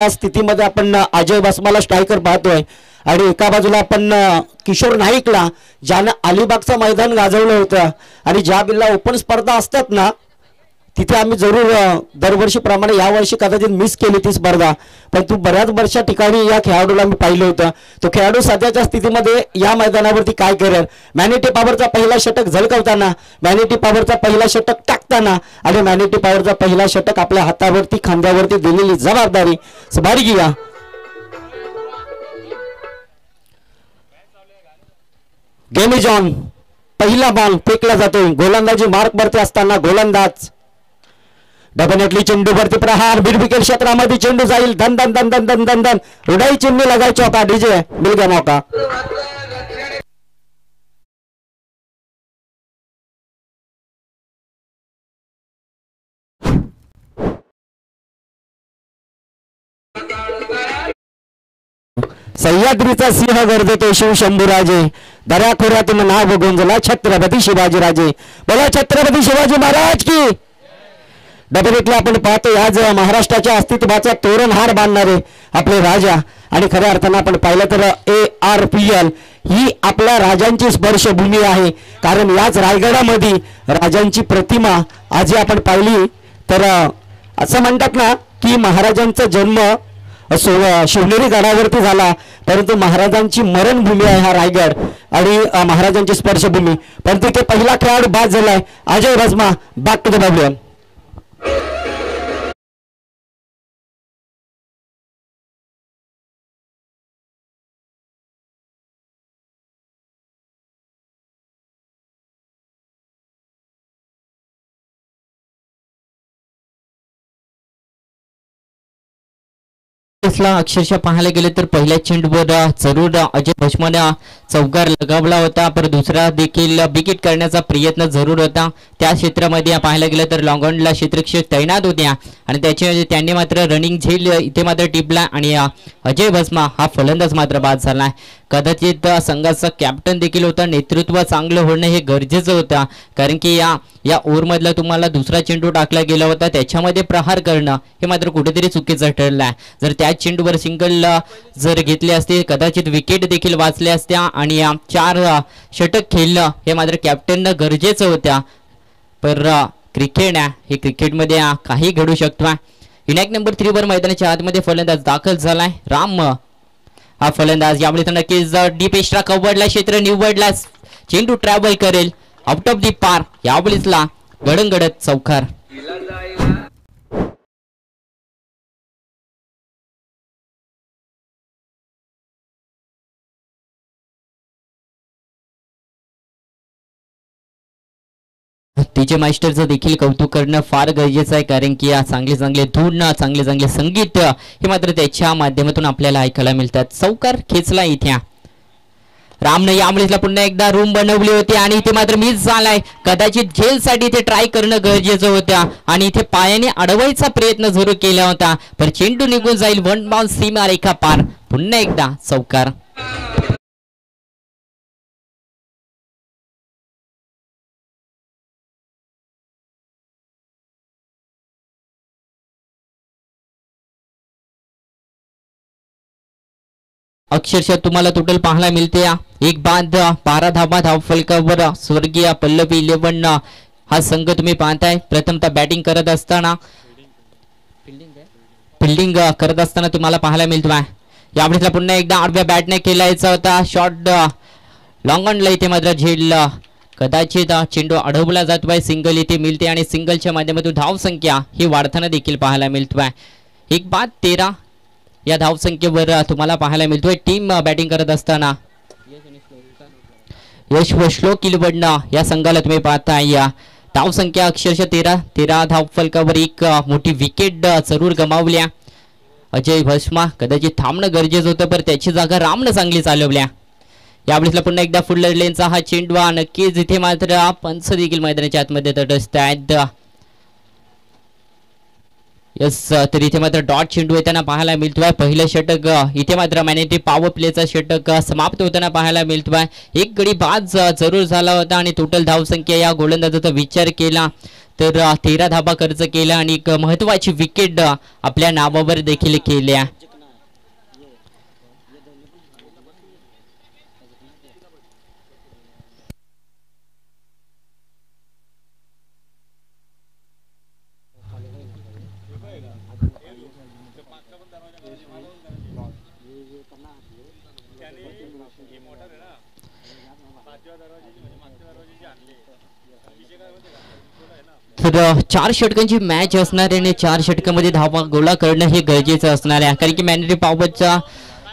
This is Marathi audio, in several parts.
या स्थितीमध्ये आपण अजय भस्माला स्ट्रायकर पाहतोय आणि एका बाजूला आपण किशोर नाईकला ज्यानं अलिबागचं मैदान गाजवलं होतं आणि ज्या बिल्ला ओपन स्पर्धा असतात ना तिथे आम्ही जरूर दरवर्षीप्रमाणे यावर्षी कदाचित मिस केली ती स्पर्धा, पण तू बऱ्याच वर्षा ठिकाणी या खेळाडूला मी पाहिलं होतं. तो खेळाडू सध्याच्या स्थितीमध्ये या मैदानावरती काय करेल. मॅनिटी पॉवरचा पहिला षटक झळकवताना, मॅनिटी पॉवरचा पहिला षटक टाकताना आणि मॅनिटी पॉवरचा पहिला षटक आपल्या हातावरती खांद्यावरती दिलेली जबाबदारी स्मारकी घ्या. Game is on. पहिला बॉल फेकला जातोय. गोलंदाजी मार्क वरती असताना गोलंदाज डेफिनेटली चेंडूवरती प्रहार. मिड विकेट क्षेत्रामध्ये चेंडू जाईल. धन धन धन धन धन धन धन उडाई चिमणी लगायची होता. डीजे मिल गया मौका. सह्याद्रीचा सिंह गर्जतो शिव शंभूराजे. दर्याखोऱ्यातून नाव गुंजला छत्रपती शिवाजीराजे. बोला छत्रपती शिवाजी महाराज की. डेफिनेटली आपण पाहतो आज महाराष्ट्राच्या अस्तित्वाचा तोरणहार बांधणारे आपले राजा आणि खऱ्या अर्थानं आपण पाहिलं तर ARPL ही आपल्या राजांची स्पर्शभूमी आहे. कारण याच रायगडामध्ये राजांची प्रतिमा आज आपण पाहिली तर असं म्हणतात ना की महाराजांचा जन्म शिवनेरी गडावरती झाला, परंतु महाराजांची मरणभूमी आहे हा रायगड आणि महाराजांची स्पर्शभूमी. परंतु ते पहिला खेळाडू बाद झालाय Ajay Bhasma. Back to the pavilion. अक्षरशः पाहायला गेले तर पहिल्या चेंडूवर जरूर अजय भस्माने चौकार लगावला होता, पर दुसरा देखील विकेट करण्याचा प्रयत्न जरूर होता. त्या क्षेत्रामध्ये पाहायला गेलं तर लॉंगॉनला क्षेत्ररक्षक तैनात होत्या आणि त्यांनी मात्र रनिंग झेल इथे मात्र टिपला आणि अजय भस्मा हा फलंदाज मात्र बाद झाला. कदाचित संघाचा कॅप्टन देखील होता. नेतृत्व चांगलं होणं हे गरजेचं होतं, कारण की या ओव्हरमधला तुम्हाला दुसरा चेंडू टाकला गेला होता, त्याच्यामध्ये प्रहार करणं हे मात्र कुठेतरी चुकीचं ठरलं. जर त्या चेंडूवर सिंगल जर घेतले असते कदाचित विकेट देखील वाचल्या असत्या आणि 4 षटक खेळणं हे मात्र कॅप्टननं गरजेचं होतं. पर क्रिकेट हे क्रिकेटमध्ये काही घडू शकतो. विनायक नंबर 3 वर मैदानाच्या आतमध्ये फलंदाज दाखल झालाय. राम हा फलंदाज यावेळी तर नक्कीच डीप एक्स्ट्रा कव्हरला क्षेत्र निवडला. चेंडू ट्रॅव्हल करेल आउट ऑफ दी पार. यावेळीसला गडंगडत चौकार. डीजे मास्टरचं देखील कौतुक करणं फार गरजेचं आहे, कारण की चांगले चांगले धून चांगले चांगले संगीत हे मात्र त्याच्या माध्यमातून आपल्याला ऐकायला मिळतात. चौकार खेचला इथे. रामने यामुळेच पुन्हा एकदा रूम बनवली होती आणि इथे मात्र मिस झालाय. कदाचित झेलसाठी इथे ट्राय करणं गरजेचं होतं आणि इथे पायाने अडवायचा प्रयत्न जरूर केला होता, पण चेंडू निघून जाईल. 1 बॉल सीमा रेखा पार. पुन्हा एकदा चौकार. अक्षरशः तुम्हाला टोटल पाहायला मिळते एक बाद 12 धावा धावफलकावर स्वर्गीय पल्लवी 11 हा संघ तुम्ही पाहताय. प्रथमतः बॅटिंग करत असताना फिल्डिंग करत असताना तुम्हाला पाहायला मिळतो. यावेळेला पुन्हा एकदा आडव्या बॅटने खेळायचा होता. शॉट लॉंग ऑनला इथे मात्र झेल कदाचित चेंडू अडवला जातोय. सिंगल इथे मिळते आणि सिंगलच्या माध्यमातून धावसंख्या ही वाढताना देखील पाहायला मिळतोय. 1 बाद 13 या धावसंख्येवर तुम्हाला पाहायला मिळतोय. टीम बॅटिंग करत असताना यश व श्लोक किलवडणं या संघाला तुम्ही पाहताय. धावसंख्या अक्षरशः 13 धावफलकावर एक मोठी विकेट जरूर गमावल्या. अजय भस्मा कदाचित थांबणं गरजेचं होतं, पण त्याची जागा रामनं चांगली चालवल्या. यावेळेसला पुन्हा एकदा फुल लेनचा हा चेंडू नक्कीच इथे मात्र पंच देखील मैदानाच्या आतमध्ये तटस्थ आहेत. यस, तर इथे मात्र डॉट चेंडू येताना पाहायला मिळतोय. पहिलं षटक इथे मात्र मॅनेटी पॉवर प्लेचा षटक समाप्त होताना पाहायला मिळतोय. एक गडी बाद जरूर झाला होता आणि टोटल धावसंख्या या गोलंदाजाचा विचार केला तर 13 धाबा खर्च केला आणि एक महत्वाची विकेट आपल्या नावावर देखील केल्या. तर 4 षटकांची मॅच असणार आहे आणि 4 षटकामध्ये धावा गोळा करणं हे गरजेचं असणार आहे, कारण की मॅनरी पॉवरच्या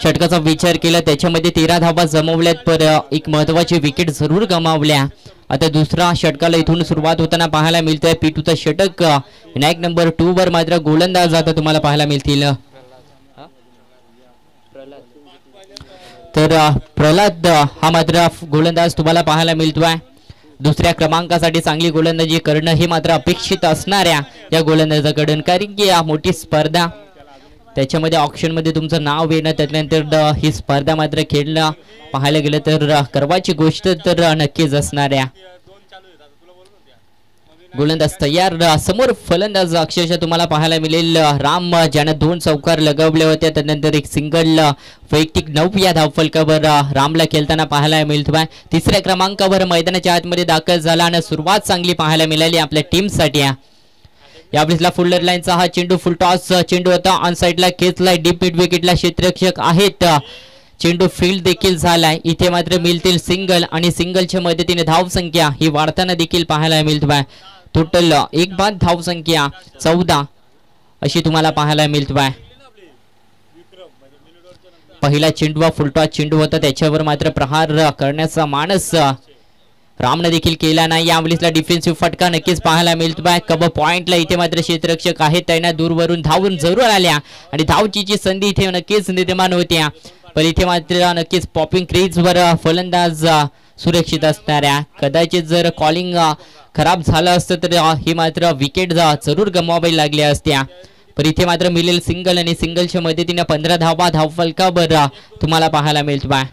षटकाचा विचार केला त्याच्यामध्ये 13 धावा जमवल्यात, पर एक महत्वाची विकेट जरूर गमावल्या. आता दुसरा षटकाला इथून सुरुवात होताना पाहायला मिळतंय. पिटूचा षटक विनायक नंबर 2 वर मात्र गोलंदाज आता तुम्हाला पाहायला मिळतील. तर प्रल्हाद हा मात्र गोलंदाज तुम्हाला पाहायला मिळतोय. दुसऱ्या क्रमांकासाठी चांगली गोलंदाजी करणं हे मात्र अपेक्षित असणाऱ्या या गोलंदाजाकडून, कारण की या मोठी स्पर्धा त्याच्यामध्ये ऑप्शनमध्ये तुमचं नाव येणं, त्यानंतर ही स्पर्धा मात्र खेळणं पाहायला गेलं तर गर्वाची गोष्ट तर नक्कीच असणाऱ्या. गोलंदाज तयार, समोर फलंदाज अक्षरशः तुम्हाला पाहायला मिळेल राम, ज्यानं 2 चौकार लगावले होते. त्यानंतर एक सिंगल वैयक्तिक 9 या धावफलकावर रामला खेळताना पाहायला मिळतोय. तिसऱ्या क्रमांकावर मैदानाच्या आतमध्ये दाखल झाला आणि सुरुवात चांगली पाहायला मिळाली आपल्या टीमसाठी. यावेळेसला फुल्लर लाईनचा हा चेंडू फुल टॉस चेंडू होता, ऑन साइडला खेचलाय, डीप मिड विकेटला क्षेत्ररक्षक आहेत. चेंडू फील्ड देखील झालाय. इथे मात्र मिळतील सिंगल आणि सिंगलच्या मदतीने धावसंख्या ही वाढताना देखील पाहायला मिळतोय. टोटल एक बाद धावसंख्या 14 अशी तुम्हाला पाहायला मिळतोय. पहिला चेंडू फुलटॉस चेंडू होता, त्याच्यावर मात्र प्रहार करण्याचा मानस रामने देखील केला नाही. यावेळेसला डिफेन्सिव्ह फटका नक्कीच पाहायला मिळतोय. कबर पॉइंटला इथे मात्र क्षेत्ररक्षक आहेत, त्यांना दूरवरून धावून जरूर आल्या आणि धावचीची संधी इथे नक्कीच निर्माण होत्या, पण इथे मात्र नक्कीच पॉपिंग क्रीजवर फलंदाज सुरक्षित असणाऱ्या. कदाचित जर कॉलिंग खराब झालं असतं तर ही मात्र विकेट जरूर गमवावी लागल्या असत्या, पण इथे मात्र मिळेल सिंगल आणि सिंगलच्या मदतीने 15 धावा धावफलकावर तुम्हाला पाहायला मिळतोय.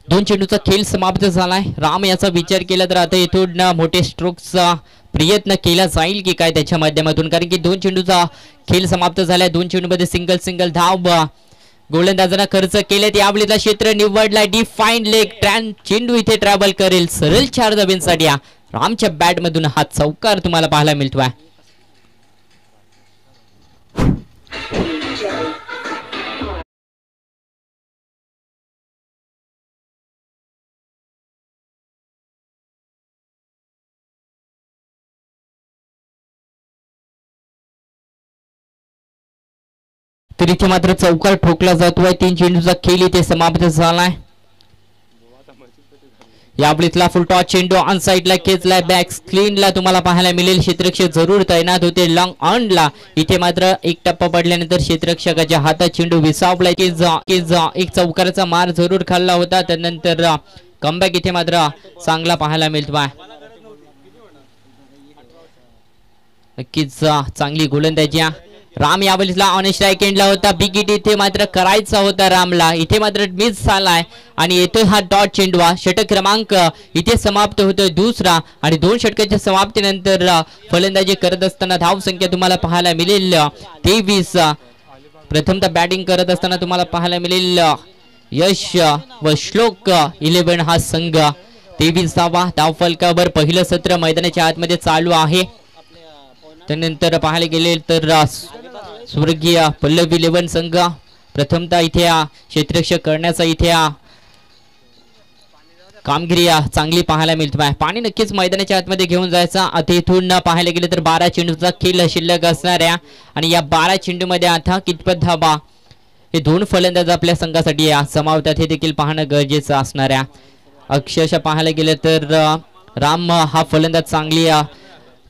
दोन चेंडूचा खेळ समाप्त झालाय. राम याचा विचार केला तर आता इथून मोठे स्ट्रोक्सचा प्रयत्न केला जाईल की काय त्याच्या माध्यमातून, कारण की 2 चेंडूचा खेळ समाप्त झालाय. 2 चेंडूमध्ये सिंगल धाव गोलंदाजांना खर्च केलेत. यावेळेला क्षेत्र निवडलाय, डिफाईन लेग चेंडू इथे ट्रॅव्हल करेल सरळ 4 धाब्यांसाठी. रामच्या बॅट मधून हा चौकार तुम्हाला पाहायला मिळतोय. तर इथे मात्र चौकार ठोकला जातोय. 3 चेंडूचा खेळ इथे समाप्त झालाय. यावेळेसला फुल टॉस चेंडू ऑन साइडला खेचलाय, बॅक स्क्रीनला तुम्हाला पाहायला मिळेल क्षेत्ररक्षक जरूर तैनात होते. लॉंग ऑनला इथे मात्र एक टप्पा पडल्यानंतर क्षेत्ररक्षकाच्या हातात चेंडू विसावला. एक चौकाराचा मार जरूर खाल्ला होता, त्यानंतर कमबॅक इथे मात्र चांगला पाहायला मिळतोय. नक्कीच चांगली गोलंदाजी. राम यावेळेसला ऑन स्ट्राइक एंडला होता, बिग हिट इथे मात्र करायचा होता रामला, इथे मात्र मिस झालाय आणि येतोय हा डॉट चेंडू. षटक क्रमांक इथे समाप्त होतोय दुसरा आणि 2 षटकाच्या समाप्तीनंतर फलंदाजी करत असताना धावसंख्या तुम्हाला पाहायला मिळेल 23. प्रथमतः बॅटिंग करत असताना तुम्हाला पाहायला मिळेल यश व श्लोक 11 हा संघ. 23वा धावफलकावर पहिलं सत्र मैदानाच्या आतमध्ये चालू आहे. त्यानंतर पाहायला गेले तर स्वर्गीय पल्लवी 11 संघ प्रथमतः इथे क्षेत्ररक्षक करण्याचा इथे कामगिरी चांगली पाहायला मिळतोय. पाणी नक्कीच मैदानाच्या आतमध्ये घेऊन जायचा. आता इथून पाहायला गेले तर 12 चेंडूचा खेळ शिल्लक असणाऱ्या आणि या 12 चेंडूमध्ये आता कितपत धाबा हे 2 फलंदाज आपल्या संघासाठी समावतात हे देखील पाहणं गरजेचं असणाऱ्या. अक्षरशः पाहायला गेलं तर राम हा फलंदाज चांगली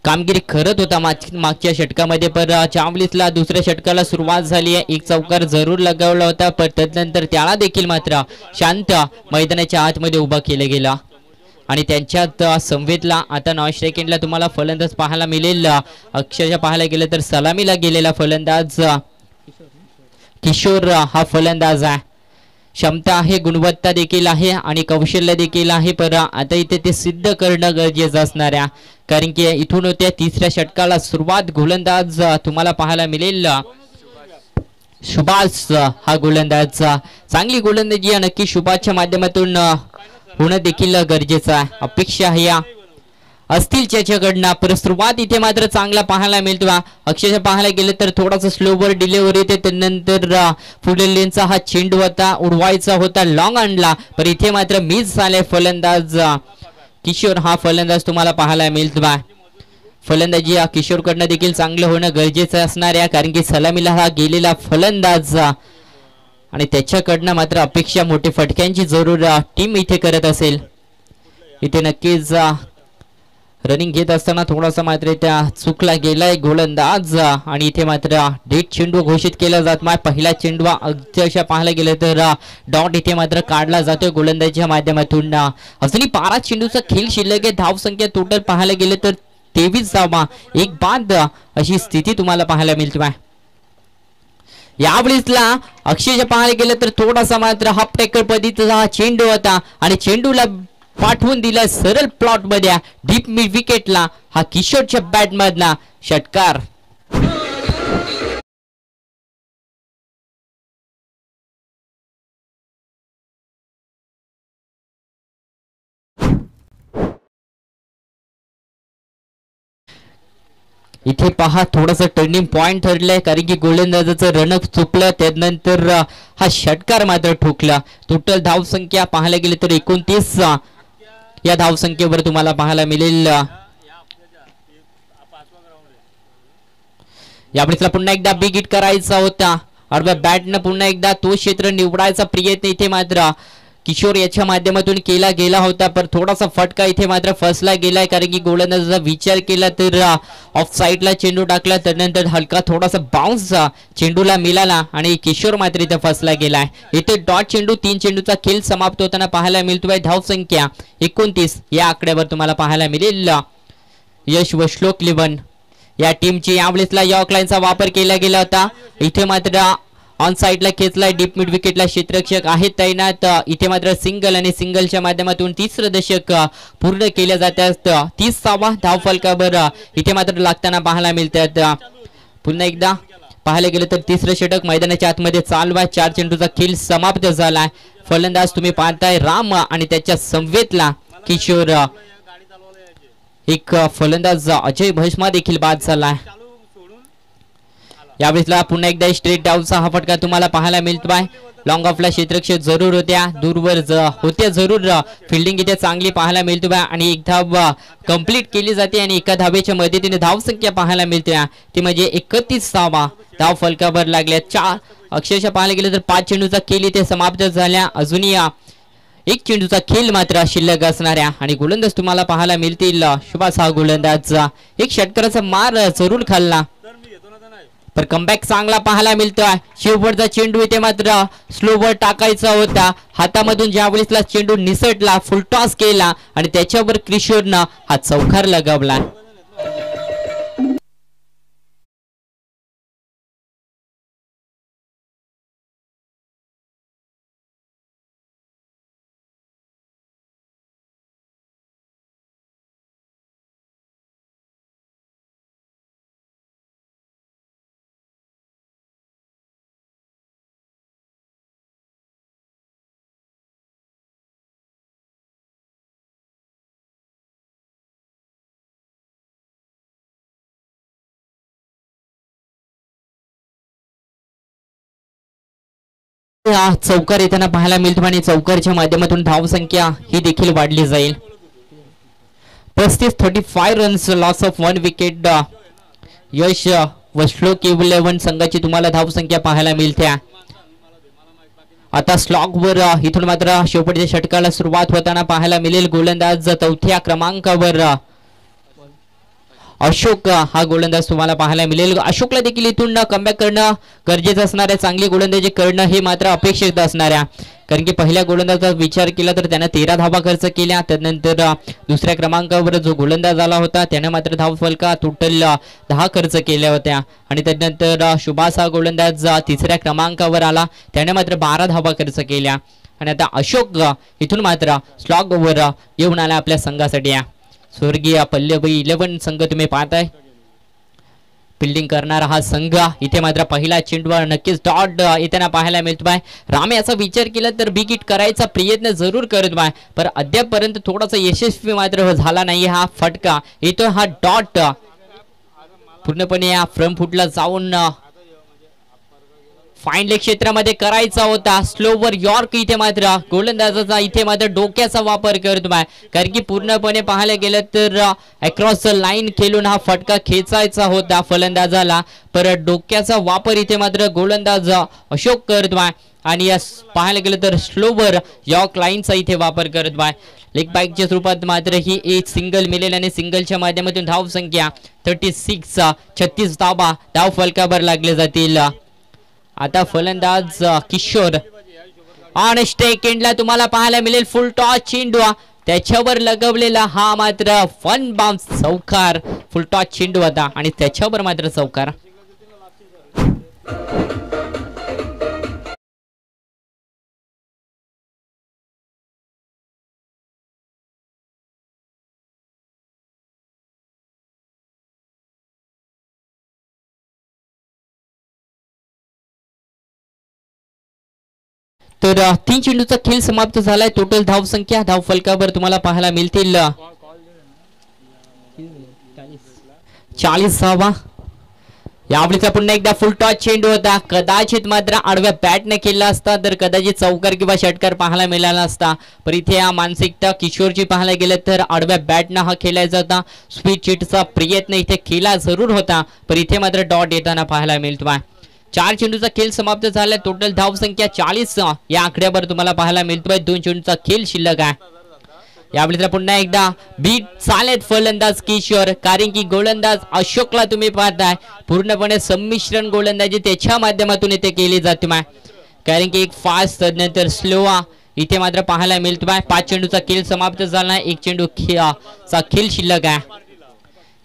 कामगिरी करत होता मागच्या षटकामध्ये, पण चावलीसला दुसऱ्या षटकाला सुरुवात झाली आहे. एक चौकार जरूर लगावला होता, पण त्यानंतर त्याला देखील मात्र शांत मैदानाच्या आतमध्ये उभा केलं गेला आणि त्यांच्यात संवेदला आता 9 सेकंडला तुम्हाला फलंदाज पाहायला मिळेल. अक्षरशः पाहायला गेलं तर सलामीला गेलेला फलंदाज किशोर हा फलंदाज आहे. क्षमता आहे, गुणवत्ता देखील आहे आणि कौशल्य देखील आहे, पण आता इथे ते सिद्ध करणं गरजेचं असणार आहे. कारण की इथून होत्या तिसऱ्या षटकाला सुरुवात. गोलंदाज तुम्हाला पाहायला मिळेल सुभाष हा गोलंदाज. चांगली गोलंदाजी नक्की सुभाषच्या माध्यमातून होणं देखील गरजेचं आहे. अपेक्षा ह्या असतील त्याच्याकडनं, पर सुरुवात इथे मात्र चांगला पाहायला मिळतो. अक्षरशः पाहायला गेलं तर थोडासा स्लोवर डिलिव्हरी येते, त्यानंतर पुढील लेनचा हा चेंडू होता, उडवायचा होता, लॉंग आणला, पण इथे मात्र मिस झाले. फलंदाज किशोर हा फलंदाज तुम्हाला पाहायला मिळतो. फलंदाजी किशोरकडनं देखील चांगलं होणं गरजेचं असणार आहे, कारण की सलामीला हा गेलेला फलंदाज आणि त्याच्याकडनं मात्र अपेक्षा मोठी फटक्यांची जरूर टीम इथे करत असेल. इथे नक्कीच रनिंग घेत असताना थोडासा मात्र त्या चुकला गेलाय गोलंदाज आणि इथे मात्र डेट चेंडू घोषित केला जात नाही. पहिला चेंडू अक्षरशः पाहायला गेलं तर डॉट इथे मात्र काढला जातोय गोलंदाजीच्या माध्यमातून. अजूनही 12 चेंडूचा खेळ शिल्लक आहे. धावसंख्या टोटल पाहायला गेलं तर 23 धावा, एक बाद अशी स्थिती तुम्हाला पाहायला मिळते. यावेळेसला अक्षरशः पाहायला गेलं तर थोडासा मात्र हाफ टेकर पद्धतीचा हा चेंडू होता आणि चेंडूला पाठवून दिला सरळ प्लॉट मध्ये डीप मिड विकेटला. हा किशोरच्या बॅट मधला षटकार. इथे पहा थोडस टर्निंग पॉइंट ठरलंय, कारण की गोलंदाजाचं रणअप चुकलं, त्यानंतर हा षटकार मात्र ठोकला. टोटल धावसंख्या पाहायला गेली तर 29 या धावसंख्येवर तुम्हाला पाहायला मिळेल. यावेळेस पुन्हा एकदा बिग हिट करायचा होता. आडव्या बॅटनं पुन्हा एकदा तो क्षेत्र निवडायचा प्रयत्न इथे मात्र किशोर याच्या माध्यमातून केला गेला होता, पण थोडासा फटका इथे मात्र फसला गेलाय, कारण की गोलंदाजाचा विचार केला तर ऑफ साइडला चेंडू टाकला, त्यानंतर हलका थोडासा बाउन्स चेंडूला मिळाला आणि किशोर मात्र इथे फसला गेलाय. इथे डॉट चेंडू 3 चेंडूचा खेळ समाप्त होताना पाहायला मिळतोय. धावसंख्या 29 या आकड्यावर तुम्हाला पाहायला मिळेल. यश व श्लोक लिवन या टीमची यावेळेसला यॉर्क लाईनचा वापर केला गेला होता. इथे मात्र ऑन साइडला खेचलाय, डीप मिड विकेटला क्षेत्ररक्षक आहेत तैनात. इथे मात्र सिंगल आणि सिंगलच्या माध्यमातून तिसरं दशक पूर्ण केल्या जातात. 30वा धाव फलकावर इथे मात्र लागताना पाहायला मिळतात. पुन्हा एकदा पाहायला गेलं तर तिसरं षटक मैदानाच्या आतमध्ये चालू आहे. 4 चेंडूचा खेळ समाप्त झालाय. फलंदाज तुम्ही पाहताय राम आणि त्याच्या समवेतला किशोर. एक फलंदाज अजय भस्मा देखील बाद झालाय. यावेळेसला पुन्हा एकदा स्ट्रेट डाऊनचा हा फटका तुम्हाला पाहायला मिळतोय. लॉंग ऑफला क्षेत्ररक्षक जरूर होत्या, दूरवर होत्या जरूर. फिल्डिंग इथे चांगली पाहायला मिळतोय आणि एक धाव कंप्लीट केली जाते आणि एका धावेच्या मदतीने धावसंख्या पाहायला मिळते ती म्हणजे 31 धावा धाव फलकावर लागल्या. 4 अक्षरशः पाहायला गेलं तर 5 चेंडूचा खेळ इथे समाप्त झाल्या. अजूनही एक चेंडूचा खेळ मात्र शिल्लक असणाऱ्या आणि गोलंदाज तुम्हाला पाहायला मिळतील. सुभाष हा गोलंदाजचा एक षटकाराचा मार जरूर खाल्ला, पर कमबॅक चांगला पाहायला मिळतोय. शेवटचा चेंडू इथे मात्र स्लोवर टाकायचा होता. हातामधून ज्यावेळेसला चेंडू निसटला, फुल टॉस केला आणि त्याच्यावर किशोरनं हा चौकार लगावला. चौकार येताना पाहायला मिळतो आणि चौकारच्या माध्यमातून धावसंख्या ही देखील वाढली जाईल. 35 रन्स, लॉस ऑफ 1 विकेट. यश व श्लोक 11 संघाची तुम्हाला धावसंख्या पाहायला मिळते. आता स्लॉग वर इथून मात्र शेवटच्या षटकाला सुरुवात होताना पाहायला मिळेल. गोलंदाज 4थ्या क्रमांकावर अशोक हा गोलंदाज तुम्हाला पाहायला मिळेल. अशोकला देखील इथून कमबॅक करणं गरजेचं असणार आहे. चांगली गोलंदाजी करणं हे मात्र अपेक्षित असणार आहे. कारण की पहिल्या गोलंदाजाचा विचार केला तर त्यानं 13 धावा खर्च केल्या. त्यानंतर दुसऱ्या क्रमांकावर जो गोलंदाज आला होता त्यानं मात्र धावफलका टोटल 10 खर्च केल्या होत्या. आणि त्यानंतर सुभाष हा गोलंदाज तिसऱ्या क्रमांकावर आला. त्याने मात्र 12 धावा खर्च केल्या. आणि आता अशोक इथून मात्र स्लॉग ओव्हर येऊन आला आपल्या संघासाठी. स्वर्गीय पल्लवी 11 संघ तुम्ही पाहताय. फिल्डिंग करणारा हा संघ इथे मात्र पहिला चेंडूवर नक्कीच डॉट येताना पाहायला मिळतोय. राम याचा विचार केला तर बिग हिट करायचा प्रयत्न जरूर करतोय, पण अद्यापपर्यंत थोडासा यशस्वी मात्र झाला नाही. हा फटका येतो, हा डॉट पूर्णपणे या फ्रंट फुटला जाऊन फाईन लेग क्षेत्रामध्ये करायचा होता. स्लोवर यॉर्क इथे मात्र गोलंदाजाचा इथे मात्र डोक्याचा वापर करतोय. कारण की पूर्णपणे पाहायला गेलं तर अक्रॉस द लाईन खेळून हा फटका खेचायचा होता फलंदाजाला, परत डोक्याचा वापर इथे मात्र गोलंदाज अशोक करतोय. आणि या पाहायला गेलं तर स्लोवर यॉर्क लाईनचा इथे वापर करतोय. लेग बॅकच्या स्वरूपात मात्र ही एक सिंगल मिळेल आणि सिंगलच्या माध्यमातून धाव संख्या 36 धावा धाव फलकावर लागले जातील. आता फलंदाज किशोर ऑन स्टेक एंडला तुम्हाला पाहायला मिळेल फुल टॉस चेंडू, त्याच्यावर लगवलेला हा मात्र फन बाउन्स चौकार. फुल टॉस चेंडू होता आणि त्याच्यावर मात्र चौकार. तर 3 चेंडूचा खेळ समाप्त झालाय. टोटल धाव संख्या धाव फलकावर तुम्हाला पाहायला मिळतील 40 धावा. यावेळीचा पुन्हा एकदा फुल टॉस चेंडू होता. कदाचित मात्र आडव्या बॅटने केला असता तर कदाचित चौकार किंवा षटकार पाहायला मिळाला असता, पण इथे या मानसिकता किशोरची पाहायला गेलं तर आडव्या बॅटनं हा खेळायचा होता. स्वीट चिटचा प्रयत्न इथे केला जरूर होता, पण इथे मात्र डॉट येताना पाहायला मिळतोय. 4 चेंडूचा खेळ समाप्त झाला. टोटल धाव संख्या 40 या आकड्यावर तुम्हाला पाहायला मिळतोय. 2 चेंडूचा खेळ शिल्लक आहे. यावेळी पुन्हा एकदा बीट चालेत फलंदाज किशोर, कारण की गोलंदाज अशोकला तुम्ही पाहताय पूर्णपणे संमिश्रण गोलंदाजी त्याच्या माध्यमातून इथे केली जाते. कारण की एक फास्ट नंतर स्लो इथे मात्र पाहायला मिळतोय. 5 चेंडूचा खेळ समाप्त झाला. 1 चेंडू चा खेळ शिल्लक आहे.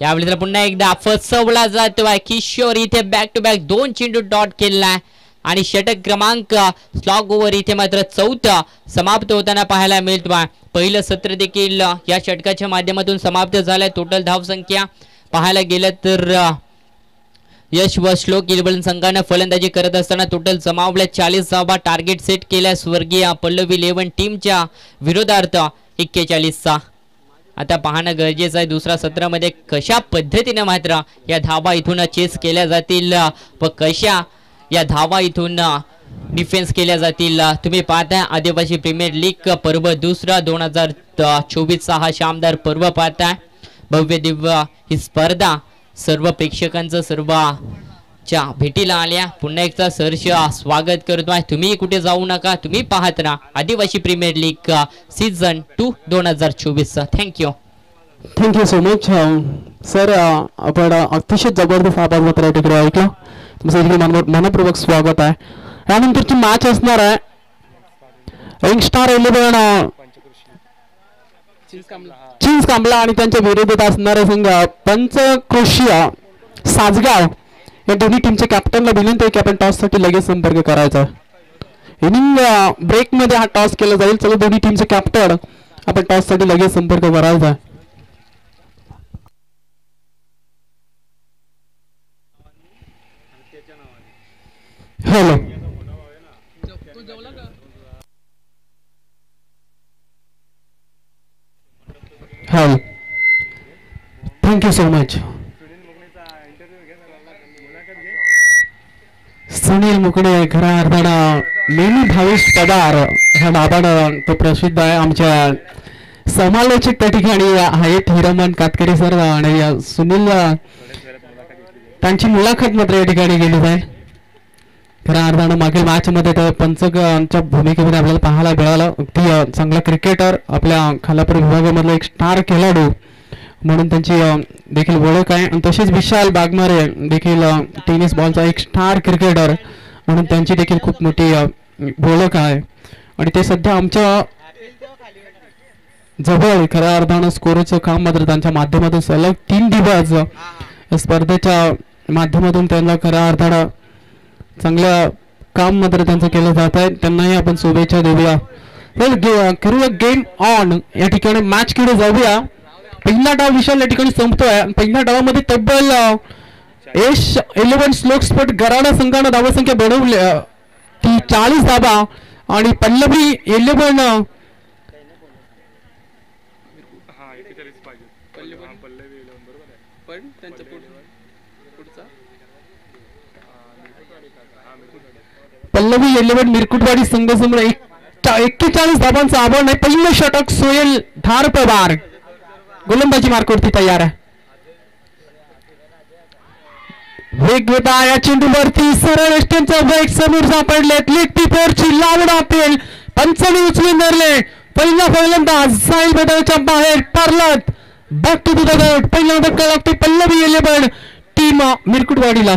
यावेळी तर पुन्हा एकदा फसवला जातोय किशोर. इथे बॅक टू बॅक 2 चेंडू डॉट केलाय आणि षटक क्रमांक स्लॉग ओव्हर इथे मात्र 4था समाप्त होताना पाहायला मिळतोय. पहिलं सत्र देखील या षटकाच्या माध्यमातून समाप्त झालंय. टोटल धाव संख्या पाहायला गेलं तर यश व श्लोक इलेव्हन संघाने फलंदाजी करत असताना टोटल जमावल्या 40 धावा. टार्गेट सेट केल्या स्वर्गीय पल्लवी 11 टीमच्या विरोधार्थ 41चा. आता पाहणं गरजेचं आहे दुसऱ्या सत्रामध्ये कशा पद्धतीने मात्र या धावा इथून चेस केल्या जातील व कशा या धावा इथून डिफेन्स केल्या जातील. तुम्ही पाहताय आदिवासी प्रीमियर लीग पर्व दुसरा 2024चा हा शानदार पर्व पाहताय. भव्य दिव्य ही स्पर्धा सर्व प्रेक्षकांचं सर्वच्या भेटीला आल्या. पुन्हा एकदा सहर्ष स्वागत करतोय. तुम्ही कुठे जाऊ नका, तुम्ही पाहत राहा आदिवासी premier league season 2 2024. Thank you so much sir. आपण अतिशय जबरदस्त आभार मात्र तिकडे ऐकलं. तुमचं मनपूर्वक स्वागत आहे. यानंतरची मॅच असणार आहे रिंग स्टार 11 चिंच कांबला आणि त्यांच्या विरोधात असणारे संघ पंचक्रोशीय साजगाव. या दोन्ही टीमच्या कॅप्टनला विनंती आहे की आपण टॉस साठी लगेच संपर्क करायचा. इनिंग ब्रेक मध्ये हा टॉस केला जाईल. चला दोन्ही टीमचे कॅप्टन आपण टॉस साठी लगेच संपर्क करायचा. Hello hello thank you so much. Sunil Mukade खऱ्या अर्थानं नेहमी भावेश पदार ह्या नावानं तो प्रसिद्ध आहे. आमच्या समालोचक त्या ठिकाणी आहेत हिरमन कातकरी सर आणि सुनील त्यांची मुलाखत मात्र या ठिकाणी गेली आहे. खऱ्या अर्थानं मागील मॅच मध्ये तर पंचकांच्या भूमिकेमध्ये आपल्याला पाहायला मिळालं. अगदी चांगला क्रिकेटर आपल्या खालापूर विभागामधला एक स्टार खेळाडू म्हणून त्यांची देखील ओळख आहे. आणि तसेच विशाल बागमारे देखील टेनिस बॉलचा एक स्टार क्रिकेटर म्हणून त्यांची देखील खूप मोठी ओळख आहे. आणि ते सध्या आमच्या जवळ खऱ्या अर्थानं स्कोरचं काम मात्र त्यांच्या माध्यमातून सलग 3 दिवस स्पर्धेच्या माध्यमातून त्यांना खऱ्या अर्थानं चांगलं काम मात्र त्यांचं केलं जात आहे. त्यांनाही आपण शुभेच्छा देऊया. तर करूया गेम ऑन. या ठिकाणी मॅच कडे जाऊया. पहिला डाव विशाल या ठिकाणी संपतोय. पहिल्या डावामध्ये तब्बल एश 11 स्लोक्सपट गराडा संघानं धावसंख्या बनवली ती 40 धावा आणि पल्लवी 11 पल्लवी 11 मिरकुटवाडी संघासमोर 41 धावांचं आव्हान आहे. पहिलं षटक सोहेल धार पवार गोलंदाजी मार्कवरती तयार आहे. वेगवेगळ्या या चेंडूवरती सरळ एस्टेनचा वेग समोर सापडलेत. लेफ्टी फोरची लावड अपेल पंचाने उचलून धरले. पहिला फलंदाज साईल मैदानाच्या बाहेर पारलात. Back to the dugout. पहिला धक्का लागतो पल्लवी 11 टीम मिरकुटवाडीला.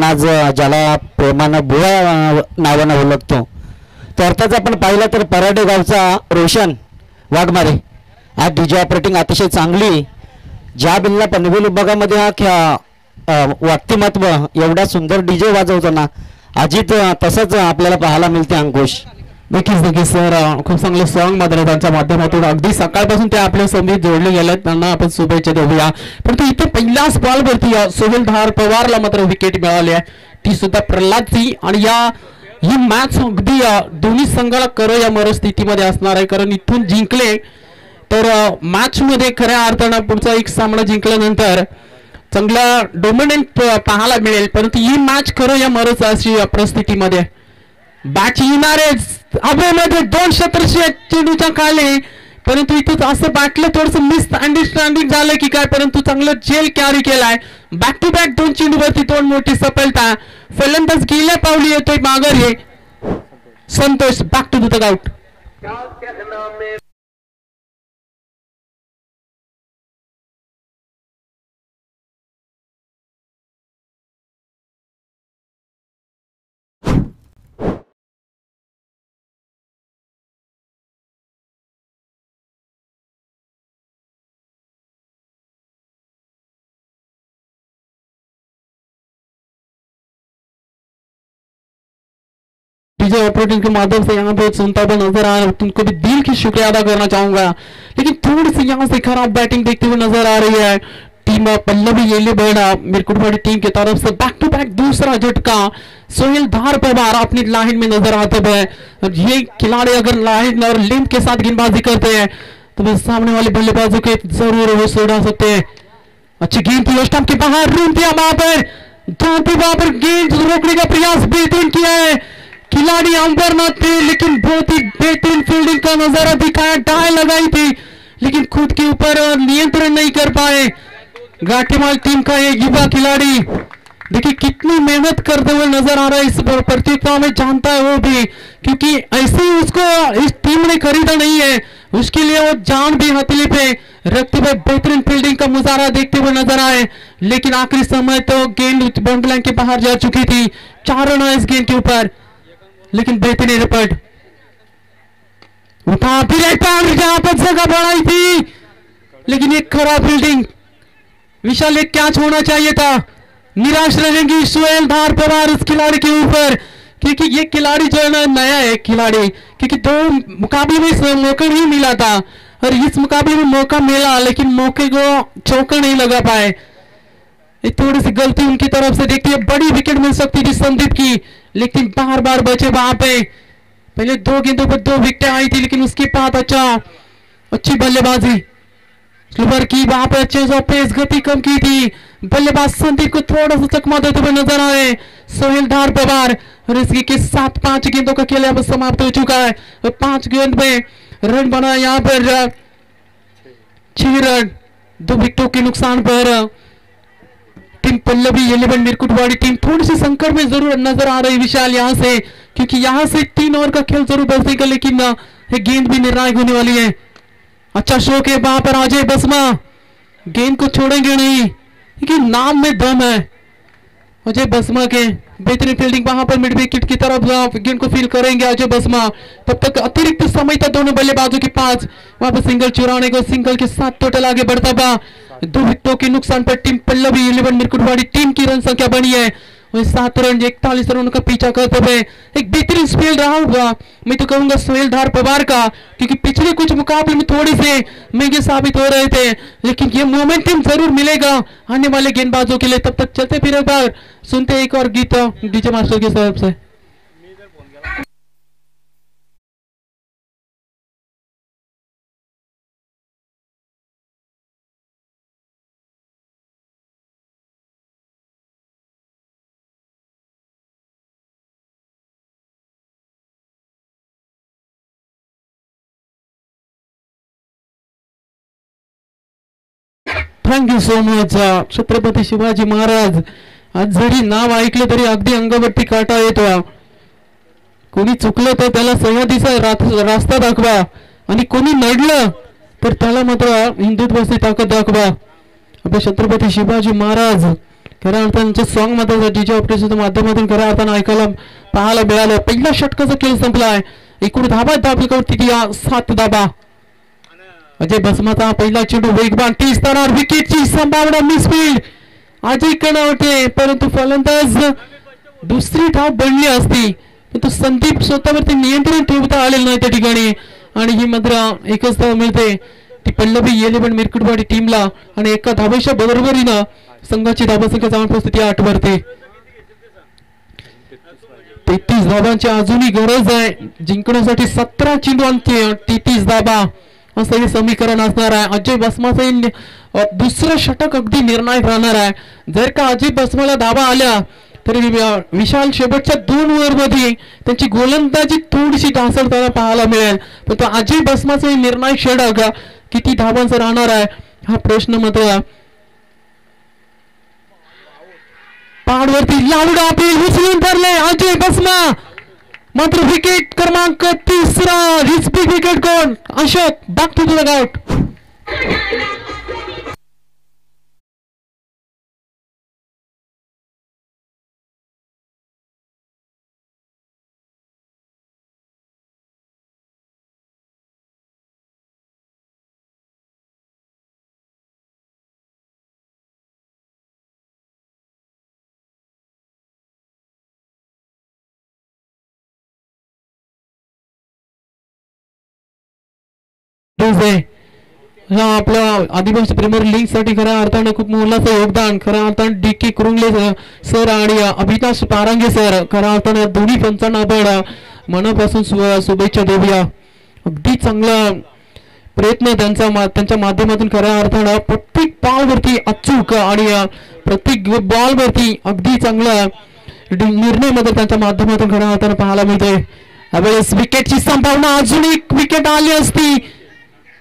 आज ज्याला प्रेमानं बुवा नावानं ओळखतो तर अर्थात आपण पाहिलं तर पराडे गावचा रोशन वाघमारे आज डीजे ऑपरेटिंग अतिशय चांगली. ज्या बिल्ला पनवेल विभागामध्ये हा व्यक्तिमत्व एवढा सुंदर डीजे वाजवताना अजित तसंच आपल्याला पाहायला मिळते. अंकुश नक्कीच सर खूप चांगलं सॉंग मात्र त्यांच्या माध्यमातून अगदी सकाळपासून ते आपल्या समितीत जोडले गेले. त्यांना आपण शुभेच्छा देऊया. परंतु इथे पहिल्याच बॉलवरती सोहेल धार पवारला मात्र विकेट मिळाली आहे. ती सुद्धा प्रल्हादची. आणि ही मॅच अगदी दोन्ही संघाला करो या मरस्थितीमध्ये असणार आहे. कारण इथून जिंकले तर मॅच मध्ये खऱ्या अर्थानं पुढचा एक सामना जिंकल्यानंतर चांगला डोमिनेंट पाहायला मिळेल. परंतु ही मॅच करो या मरस अशी परिस्थितीमध्ये बॅच येणारेच हवेमध्ये 2 शतरशे चेंडूच्या खाली. परंतु इथं असं बॅटलं थोडस मिस अंडरस्टँडिंग झालं की काय. परंतु चांगलं जेल कॅरी केलाय. बॅक टू बॅक 2 चेंडूवरती 2 मोठी सफलता. फलंदाज गेल्या पावली येतोय माघारी. Santosh back to the dugout. DJ operating के माध्यम से यहाँ पे सुनता हुआ नजर आ रहा है. उनको भी दिल की शुक्रिया अदा करना चाहूंगा. लेकिन थोड़ी सी यहाँ से खराब बैटिंग देखते हुए नजर आ रही है टीम पल्लवी 11 मिरकुटवाड़ी टीम की तरफ से. बैक टू बैक दूसरा झटका सोहेल धार पवार अपनी लाइन में नजर आते हुए. ये खिलाड़ी अगर लाइन और लेंथ के साथ गेंदबाजी करते हैं तो सामने वाले बल्लेबाजों के जरूर होश उड़ा सकते हैं. अच्छी गेंद थी स्टंप के बाहर रूम दिया वहां पर गेंद रोकने का प्रयास बेहतरीन किया है खिलाड़ी अंबरनाथ थे. लेकिन बहुत ही बेहतरीन फील्डिंग का नजारा दिखाया. डाय लगाई थी लेकिन खुद के ऊपर नियंत्रण नहीं कर पाए. गाटीमाल टीम का ये युवा खिलाड़ी देखिए कितनी मेहनत करते हुए नजर आ रहा है इस प्रतियोगिता में. जानता है वो भी क्योंकि ऐसे ही उसको इस टीम ने खरीदा नहीं है. उसके लिए वो जान भी हथेली पे रखते हुए बेहतरीन फील्डिंग का मुजाहरा देखते हुए नजर आए. लेकिन आखिरी समय तो गेंद बाउंड्री लाइन के बाहर जा चुकी थी. 4 रन है इस गेंद के ऊपर. लेकिन बेहतरीन रिपोर्ट उठा फिर एक बार जहां पर जगह बढ़ाई थी. लेकिन एक खराब फील्डिंग. विशाल एक कैच होना चाहिए था. निराश रहेंगी सोहेल धार पवार इस खिलाड़ी के ऊपर क्योंकि ये खिलाड़ी जो है ना नया है खिलाड़ी. क्योंकि 2 मुकाबले में मौका नहीं मिला था और इस मुकाबले में मौका मिला लेकिन मौके को चौका नहीं लगा पाए. थोड़ी सी गलती उनकी तरफ से देखती है. बड़ी विकेट मिल सकती थी संदीप की लेकिन बार बार बचे वहां पे. पहले 2 गेंदों पर 2 विकेटें आई थी लेकिन उसके बाद अच्छी बल्लेबाजी स्लूबर की वहां पे अच्छे से पेस गति कम की थी. बल्लेबाज संदीप को थोड़ा सा चकमा देते हुए नजर आए। सोहेल धार पवार और इसके के साथ 5 गेंदों का खेल अब समाप्त हो चुका है और 5 गेंद में रन बना यहाँ पर 6 रन। 2 विकेटों के नुकसान पर टीम पल्लवी 11 मिरकुटवाड़ी टीम थोड़ी सी संकट में जरूर नजर आ रही विशाल यहाँ से, क्योंकि यहाँ से 3 ओवर का खेल जरूर बचेगा, लेकिन गेंद भी निर्णायक होने वाली है। अच्छा शौक है वहां पर अजय बसमा, गेंद को छोड़ेंगे नहीं क्योंकि नाम में दम है अजय बसमा के। बेहतरीन फील्डिंग वहां पर मिड विकेट की तरफ गेंद को फील करेंगे अजय बसमा। तब तक अतिरिक्त समय तक दोनों बल्लेबाजों के पास वहां पर सिंगल चुराने को, सिंगल के साथ टोटल आगे बढ़ता हुआ 2 विकेटों के नुकसान पर टीम पल्लवी 11 मिरकुटवाड़ी टीम की रन संख्या बनी है 7 रन 41 रनों का पीछा करते हुए। एक बेहतरीन स्पेल रहा होगा मैं तो कहूंगा सोहेल धार पवार का, क्योंकि पिछले कुछ मुकाबले में थोड़े से महंगे साबित हो रहे थे, लेकिन ये मोमेंटम जरूर मिलेगा आने वाले गेंदबाजों के लिए। तब तक चलते फिर एक बार सुनते एक और गीत डीजे मास्टर की तरफ से। Thank you so much Chhatrapati Shivaji Maharaj. आज जरी नाव ऐकलं तरी अगदी अंगावरती काटा येतो। कोणी चुकलं तर त्याला सह्याद्रीचा रास्ता दाखवा आणि कोणी नडलं तर त्याला मात्र हिंदुत्वाची ताकद दाखवा। आपल्या छत्रपती शिवाजी महाराज खऱ्या अर्थाने सॉन्ग मध्ये डीजे ऑपरेशनच्या माध्यमातून खऱ्या अर्थाने ऐकायला पाहायला मिळालं। पहिल्या षटकाचा खेळ संपलाय, एकूण धाबा धाबल्यावरती 7 धाबा। अजय बसमाचा पहिला चेंडू वेगवान 30 धावांवर विकेटची संभावना मिसफील्ड अजय कणावटे, परंतु फलंदाज दुसरी धाव बनली असती परंतु संदीप स्वतःवरती नियंत्रण ठेवता आलेलं नाही त्या ठिकाणी आणि ही मात्र एकच धाव मिळते ती पल्लवी 11 मिरकुटवाडी टीमला आणि एका धावेच्या बरोबरीनं संघाची धावसंख्या जाऊन पोहोचते 8 वरती। 33 धावांची अजूनही गरज आहे जिंकण्यासाठी। 17 चेंडू आणि 33 धावा असं हे समीकरण असणार आहे। अजय बसमाचं दुसरं षटक अगदी निर्णायक राहणार आहे। जर का अजय बसमाला धावा आल्या तरी विशाल शेवटच्या 2 ओव्हरमध्ये त्यांची गोलंदाजी थोडीशी ढासळताना पाहायला मिळेल, पण तो अजय बसमाचं निर्णायक षटक किती धावांचा राहणार आहे हा प्रश्न मात्र पाडवरती लावून आपली उचलून धरले अजय बसमा। मात्र विकेट क्रमांक 3रा हिच बिग विकेट कोण Ashok back to the out. आपल्या आदिवासी प्रीमियर लीग साठी खऱ्या अर्थाने खूप मोलाचं योगदान खऱ्या अर्थाने डी.के. कुरुंगले सर आणि अभिलाष पारांगे सर खऱ्या अर्थाने दोन्ही पंचांना आपण मनापासून शुभेच्छा देऊया। अगदी चांगला प्रयत्न त्यांच्या माध्यमातून खऱ्या अर्थाने प्रत्येक बॉलवरती अचूक आणि प्रत्येक बॉलवरती अगदी चांगला निर्णय मात्र त्यांच्या माध्यमातून खऱ्या अर्थाने पाहायला मिळते। यावेळेस विकेटची संभावना अजून एक विकेट आली असती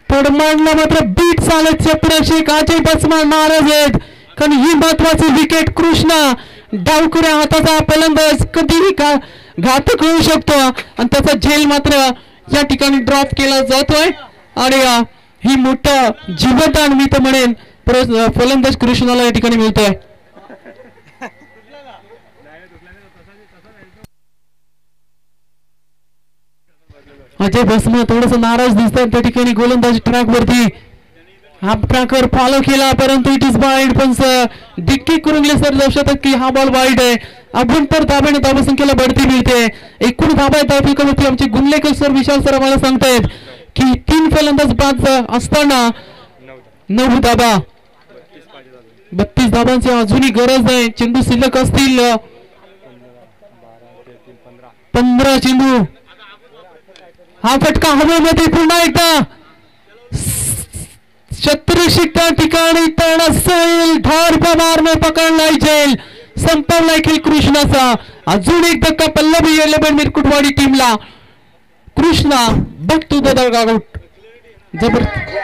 पडमाडला मात्र बीट चालत चपराशी अजय बसमा नाराज आहेत, कारण ही महत्वाची विकेट कृष्णा डावकऱ्या हाताचा फलंदाज कधीही घातक होऊ शकतो आणि त्याचा झेल मात्र या ठिकाणी ड्रॉप केला जातोय आणि ही मोठा जीवदान मी तर म्हणेन फलंदाज कृष्णाला या ठिकाणी मिळतोय। अजय बसमा थोडस नाराज दिसतात त्या ठिकाणी गोलंदाजी ट्रॅक वरती हा ट्रॅकवर फॉलो केला परंतु इट इज वाईड। पण डी.के. कुरुंगले सर दर्शवतात की हा बॉल वाईड आहे। अभ्यंतर धाब्याने धावसंख्येला बढती मिळते। एकूण धाबा धावसंख्येवरती आमचे गुंडलेकर सर विशाल सर आम्हाला सांगतायत की 3 फलंदाज बाद असताना 9 धाबा 32 धाबांची अजूनही गरज आहे। चेंडू शिल्लक असतील 15 चेंडू। हा फटका हवेमध्ये पुन्हा एकदा शत्रुशी त्या ठिकाणी तण असेल धार पवारने पकडलाय जेल संपवलाय खेळ कृष्णाचा. अजून एक धक्का पल्लवी 11 मिरकुटवाडी टीमला. Krishna back to the out. जबरदस्त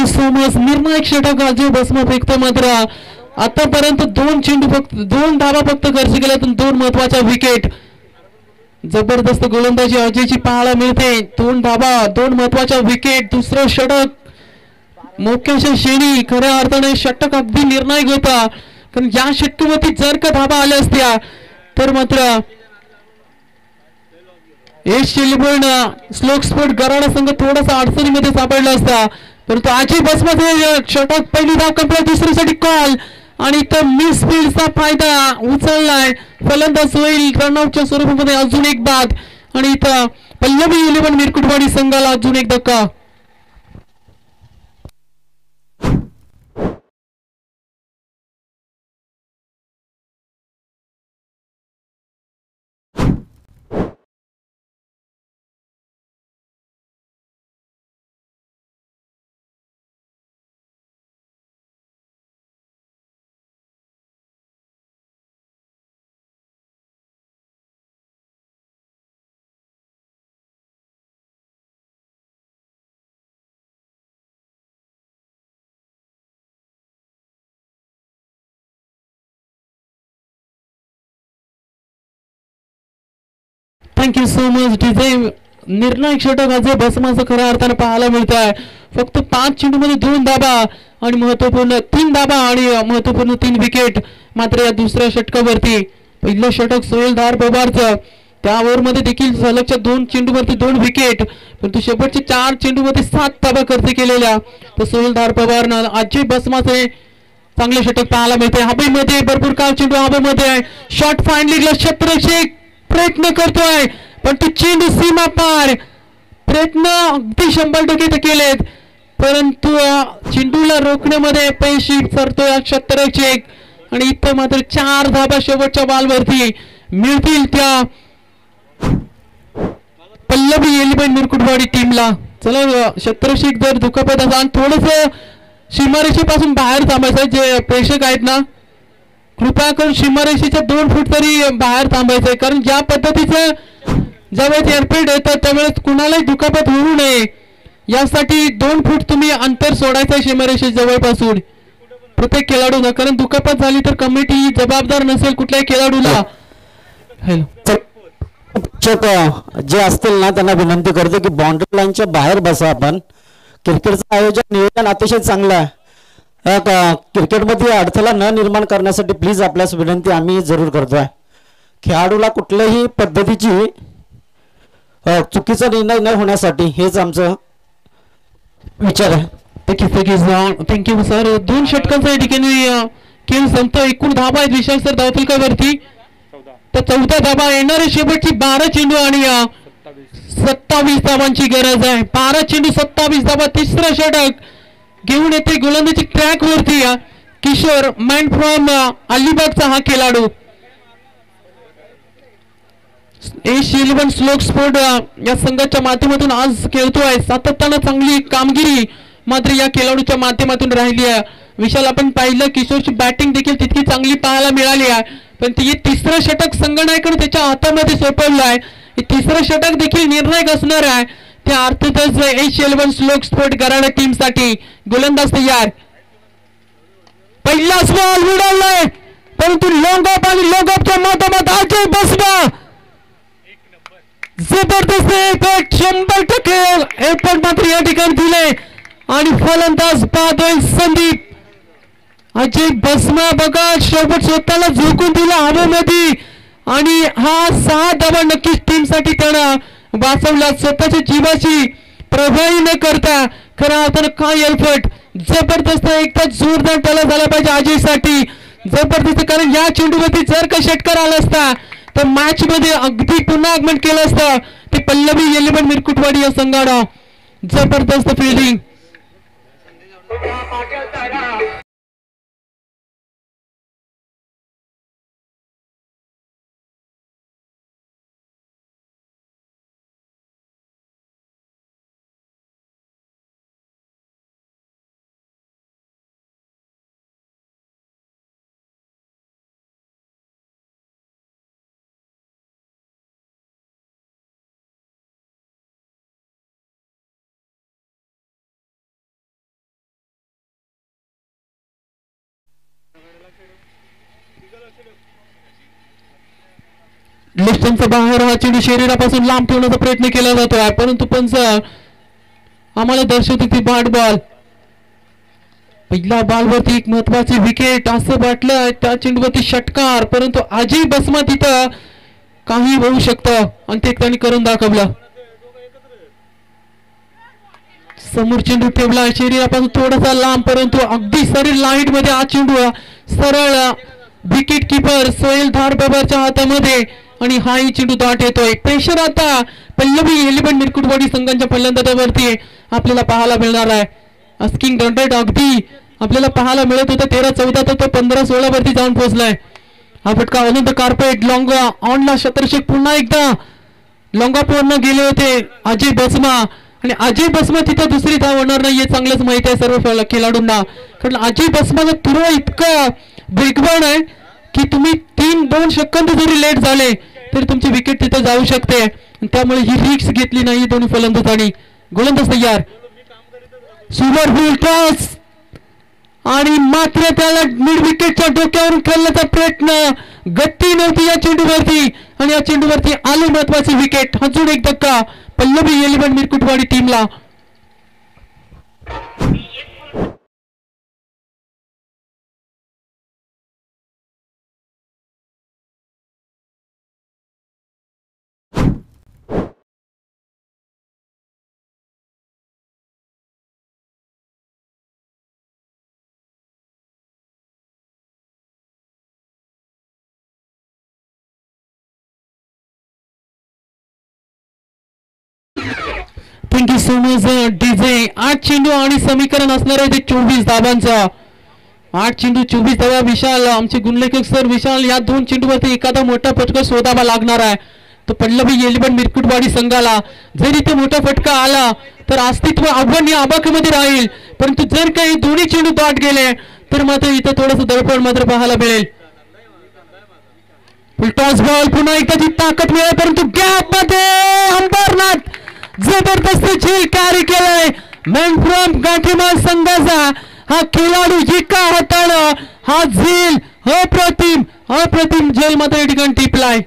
समज निर्णायक षटक अजय भस्म फेकतो. मात्र आतापर्यंत 2 चेंडू फक्त 2 धावा फक्त खर्च केल्यातून 2 महत्वाच्या विकेट. जबरदस्त गोलंदाजी अजयची पाहायला मिळते. 2 धावा 2 महत्वाच्या विकेट. दुसरं षटक मोक्याच्या शेणी खऱ्या अर्थाने षटक अगदी निर्णायक होता. कारण या षटकावरती जर का धावा आल्या असत्या तर मात्र एस शिलबर्न स्लोक स्पोर्ट गराडा संघ थोडासा अडचणीमध्ये सापडला असता. परंतु अजय भस्मचे षटक पहिली धाव कंप्लीट. दुसरीसाठी कॉल आणि इथं मिस फील्डचा फायदा उचललाय. फलंदाज होईल रनआउटच्या स्वरूपामध्ये अजून एक बाद आणि इथं पल्लवी 11 मिरकुटवाडी संघाला अजून एक धक्का. Thank you so much DJ. निर्णायक षटक अजय भस्माचं खऱ्या अर्थाने पाहायला मिळत आहे. फक्त 5 चेंडूमध्ये 2 धाबा आणि महत्वपूर्ण 3 धाबा आणि महत्वपूर्ण 3 विकेट. मात्र या दुसऱ्या षटकावरती पहिलं षटक सोहेलधार पवारचं त्या ओव्हरमध्ये देखील सलगच्या 2 चेंडूवरती 2 विकेट. परंतु शेवटचे 4 चेंडूमध्ये 7 धाबा खर्च केलेल्या तर सोहेलधार पवारनं अजय भस्माचे चांगले षटक पाहायला मिळते. हवेमध्ये भरपूर काळ चेंडू हवेमध्ये आहे. शॉट फाइनली क्षेत्ररक्षक प्रयत्न करतोय पण तो चेंडू सीमा पार. प्रयत्न अगदी 100% केलेत परंतु चेंडूला रोखण्यामध्ये अपयशी ठरतोय क्षेत्ररक्षक आणि इथं मात्र 4 धाबा शेवटच्या बॉलवरती मिळतील त्या पल्लवी 11 मिरकुटवाडी टीमला. चला क्षेत्ररक्षक जर दुखापत असा आणि थोडस सीमारेषेपासून बाहेर थांबायचं. जे प्रेक्षक आहेत ना कृपया करून सीमारेषेच्या 2 फूट तरी बाहेर थांबायचंय. कारण ज्या पद्धतीचं ज्यावेळेस एअरफील्ड येतात त्यावेळेस कुणालाही दुखापत होऊ नये यासाठी 2 फूट तुम्ही अंतर सोडायचंय सीमारेषे जवळपासून प्रत्येक खेळाडूला. कारण दुखापत झाली तर कमिटी जबाबदार नसेल कुठल्याही खेळाडूला. जे असतील ना त्यांना विनंती करतो की बाउंड्री लाईनच्या बाहेर बसा. आपण क्रिकेटचं आयोजन नियोजन अतिशय चांगलं आहे. क्रिकेटमध्ये अडथळा न निर्माण करण्यासाठी प्लीज आपल्यास विनंती आम्ही जरूर करतोय. खेळाडूला कुठल्याही पद्धतीची चुकीचा निर्णय न होण्यासाठी हेच आमचं विचार आहे. Thank you sir. 2 षटकांचा या ठिकाणी खेळ संपतो. एकूण धाबा आहेत विशाल सर धावतील का वरती तर 14 धाबा येणारे शेवटची 12 चेंडू आणि 27 धावांची गरज आहे. 12 चेंडू 27 धावा. तिसरं षटक घेऊन येते गोलंदाजी ट्रॅक वरती किशोर मॅन फ्रॉम अलिबागचा हा खेळाडू. एस 11 स्लोक स्पोर्ट या संघाच्या माध्यमातून आज खेळतोय. सातत्यानं चांगली कामगिरी मात्र या खेळाडूच्या माध्यमातून राहिली आहे. विशाल आपण पाहिलं किशोरची बॅटिंग देखील तितकी चांगली पाहायला मिळाली आहे. पण ते तिसरं षटक संघनायकाने त्याच्या हातामध्ये सोपवलं आहे. तिसरं षटक देखील निर्णायक असणार आहे. त्या अर्थातच एस 11 स्लोक स्पोर्ट गराडा टीम साठी गोलंदाज तयार. पहिला बॉल उडवलाय परंतु लॉंग ऑफ आणि लॉंग ऑफच्या माध्यमात अजय भस्म जबरदस्त इफेक्ट 100% इफेक्ट मात्र या ठिकाणी दिले आणि फलंदाज पाहतोय संदीप. अजय भस्म बघा शेवट स्वतःला झोकून दिला हवेमध्ये आणि हा 6 धावा नक्कीच टीम साठी त्यानं वाचवला. स्वतःच्या जीवाची प्रभावी न करता खऱ्या अर्थानं काय एफर्ट जबरदस्त एकदा जोरदार त्याला झाला पाहिजे अजयसाठी. जबरदस्त, कारण या चेंडूवरती जर का षटकार आला असता तर मॅच मध्ये अगदी पुन्हा आगमन केलं असतं ते पल्लवी एलिमेंट मिरकुटवाडी या संघानं. जबरदस्त फिल्डिंग. लिस्टनचा बाहेर हा चेंडू शरीरापासून लांब ठेवण्याचा प्रयत्न केला जातोय, परंतु पंच आम्हाला दर्शवते ती बॅट बॉल. पहिल्या बॉलवरती एक महत्वाची विकेट असं वाटलं, त्या चेंडूवरती षटकार, परंतु अजय बसमा तिथं काही होऊ शकतं आणि ते त्यांनी करून दाखवलं. समोर चेंडू ठेवला शरीरापासून थोडासा लांब, परंतु अगदी सरळ लाईट मध्ये हा चेंडू सरळ विकेट किपर सोहेल धारबाबाच्या हातामध्ये आणि हाही चेंडू दाट येतोय. प्रेशर आता पल्लवी एलिमेंट मिरकुटवाडी संघांच्या फलंदाजावरती आपल्याला पाहायला मिळणार आहे. अस्किंग रन अगदी आपल्याला पाहायला मिळत होतं 13-14 तर तो 15-16 वरती जाऊन पोहोचलाय. हा फटका अनंत कार्पेट लॉंगा ऑनला शतरषक पुन्हा एकदा लॉंगापूरनं गेले होते अजय बसमा आणि अजय बसमा तिथे दुसरी धाव होणार नाही हे चांगलंच माहिती आहे सर्व खेळाडूंना, कारण अजय बसमाचा तुरवा इतका वेगवान आहे की तुम्ही 3-2 सेकंद जरी लेट झाले तरी तुमची विकेट तिथे जाऊ शकते. त्यामुळे ही रिस्क घेतली नाही दोन्ही फलंदाजांनी. गोलंदाज तयार, सुपर फुल टॉस आणि मात्र त्याला मिड विकेटच्या डोक्यावरून खेळण्याचा प्रयत्न, गती नव्हती या चेंडूवरती आणि या चेंडूवरती आली महत्वाची विकेट. अजून एक धक्का पल्लवी एलिमेंट मिरकुटवाडी टीमला. Thank you so much DJ. 8 चेंडू आणि समीकरण असणार आहे ते 24 धावांचं. 8 चेंडू 24 धावा. विशाल आमचे गुणलेखक सर विशाल या 2 चेंडूवरती एखादा मोठा फटका शोधावा लागणार आहे. तो पल्लवी एलिमेंट मिरकुटवाडी संघाला जर इथे मोठा फटका आला तर अस्तित्व आव्हान या आबाखामध्ये राहील, परंतु जर काही दोन्ही चेंडू दाट गेले तर मात्र इथे थोडंसं दडपण मात्र पाहायला मिळेल. टॉस बॉल पुन्हा एकदा ताकद मिळेल, परंतु गॅप मध्ये अंबरनाथ जबरदस्त झेल कॅरी केलाय. मॅन फ्रॉम गाठीमाल संघाचा हा खेळाडू एका हातानं हा झेल अप्रतिम झेल मात्र या ठिकाणी टिपलाय.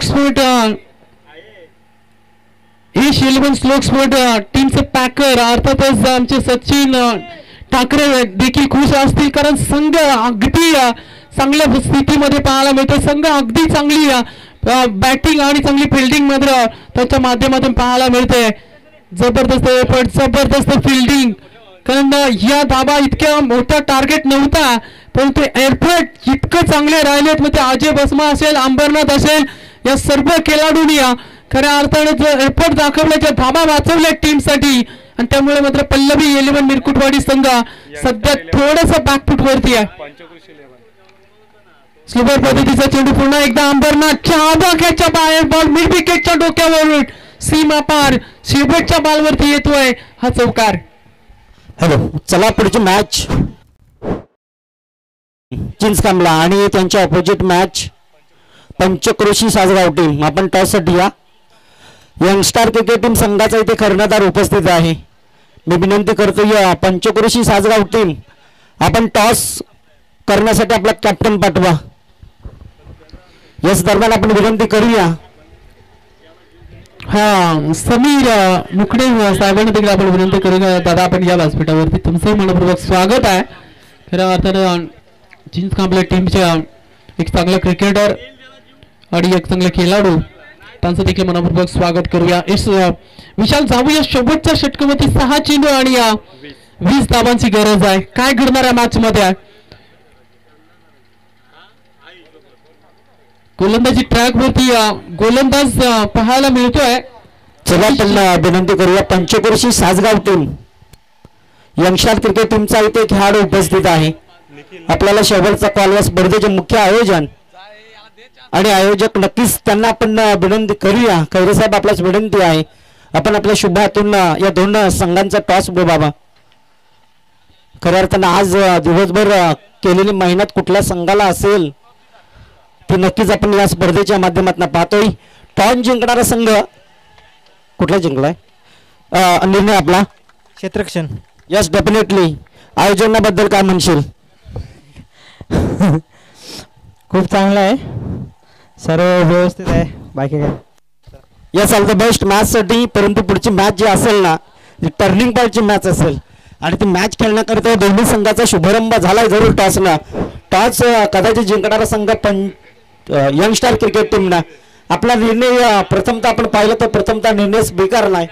स्पोर्ट ईश इलेव्हन स्लोक स्पोर्ट टीमचे पॅकर अर्थातच आमचे सचिन ठाकरे देखील खुश असतील, कारण संघ अगदी चांगल्या स्थितीमध्ये पाहायला मिळतो. संघ अगदी चांगली बॅटिंग आणि चांगली फिल्डिंग मात्र त्याच्या माध्यमातून पाहायला मिळते. जबरदस्त एफर्ट, जबरदस्त फिल्डिंग, कारण या धाबा इतक्या मोठा टार्गेट नव्हता, परंतु एफर्ट इतकं चांगले राहिलेत. मग ते अजय बसमा असेल, अंबरनाथ असेल, या सर्व खेळाडूंनी खऱ्या अर्थाने जो एफर्ट दाखवल्याच्या धाबा वाचवल्या टीमसाठी आणि त्यामुळे मात्र पल्लवी एलिमेंट मिरकुटवाडी संघ सध्या थोडंसं बॅकफुट वरती आहे. स्लोवर पद्धतीचा चेंडू पुन्हा एकदा अंबरनाथच्या आबाख्याच्या बाहेर बॉल मिड विकेटच्या डोक्यावरून सीमा पार शेवटच्या बॉलवरती येतोय हा चौकार. हॅलो, चला पुढची मॅच चिंचकामला आणि त्यांच्या opposite match Panchkroshi Sasgaon team. आपण टॉस साठी या यंगस्टार क्रिकेट टीम संघाचा इथे कर्णधार उपस्थित आहे. मी विनंती करतो या पंचक्रोशी सासगाव टीम आपण टॉस करण्यासाठी आपला कॅप्टन पाठवा. याच दरम्यान आपण विनंती करूया. हा समीर मुकडे साहेबांना देखील आपण विनंती करूया. दादा आपण या व्यासपीठावरती तुमचंही मनपूर्वक स्वागत आहे. खऱ्या अर्थानं जिंस कांबळे टीमच्या एक चांगला क्रिकेटर आणि एक चांगला खेळाडू त्यांचं देखील मनपूर्वक स्वागत करूया. विशाल जाऊया शेवटच्या षटकामध्ये 6 चेंडू आणि 20 धावांची गरज आहे. काय घडणार आहे मॅच मध्ये? गोलंदाजी ट्रॅक वरती गोलंदाज पाहायला मिळतोय. चला आपण विनंती करूया. Panchkroshi Sasgaon team youngster cricket टीमचा इथे खेळाडू उपस्थित आहे. आपल्याला शेवटचा कॉल व स्पर्धेचे मुख्य आयोजन आणि आयोजक नक्कीच त्यांना आपण विनंती करूया. खैरे साहेब आपल्याच विनंती आहे आपण आपल्या शुभ हातून या दोन संघांचा टॉस बाबा. खऱ्या अर्थानं आज दिवसभर केलेली मेहनत कुठल्या संघाला असेल ती नक्कीच आपण या स्पर्धेच्या माध्यमातून पाहतोय. टॉस जिंकणारा संघ कुठला जिंकलाय निर्णय आपला क्षेत्ररक्षण. Yes definitely. आयोजनाबद्दल काय म्हणशील? खूप चांगलं आहे, सर्व व्यवस्थित आहे, बाकी काय. Yes all the best match साठी. परंतु पुढची मॅच जी असेल ना ती टर्निंग पॉईंटची मॅच असेल आणि ती मॅच खेळण्याकरिता दोन्ही संघाचा शुभारंभ झालाय जरूर टॉसना. टॉस कदाचित जिंकणारा संघ यंगस्टर क्रिकेट टीमना आपला निर्णय प्रथमतः आपण पाहिलं तर प्रथमतः निर्णय स्वीकारलाय